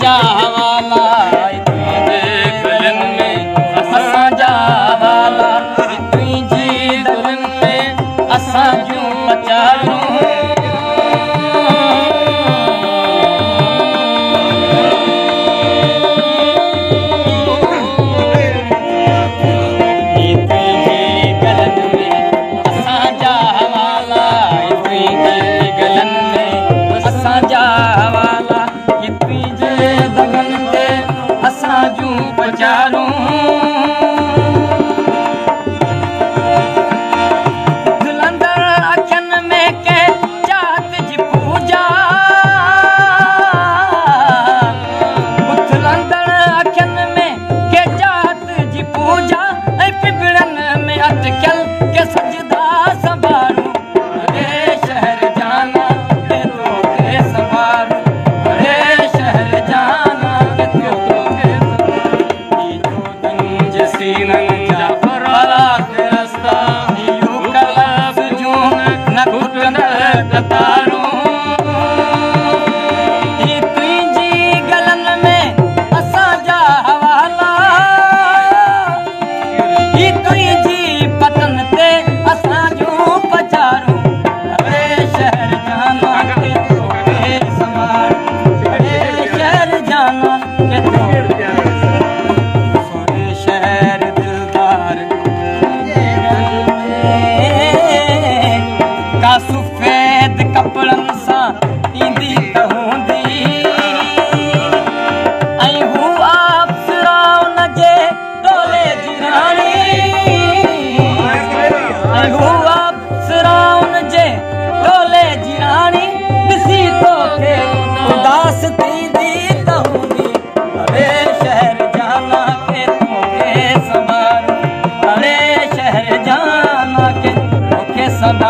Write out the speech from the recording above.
जा हवाला तुंहिंजे गलनि में असांजा हवाला तुंहिंजी दिलनि में असां जूं पचारूं पचारूं दुलंदड़ अखियुनि में के जात जी पूजा दुलंदड़ अखियुनि में के जात जी पूजा ऐं पिबड़नि में अटकियल के सजदा संभारूं अरे शहर जाना के तोखे संभारूं अरे शहर जाना के तोखे सीनन जा फराक रस्ता यूं कलफ जूं न घुटन कतारूं ही तुंहिंजी गलनि में असांजा हवाला ही तुंहिंजी पतन ते असां जूं पचारूं अरे शहर जाना के तोखे संभारूं अरे शहर जाना के तोखे सफ़ेद कपड़नि सां ईंदी त हूंदी ऐं हू अप्सरा उनजे टोले जी राणी ऐं हू अप्सरा उनजे टोले जी राणी ॾिसी तोखे उदास थींदी त हूंदी अरे शहर जाना के तोखे संभारूं अरे शहर जाना के तोखे संभारूं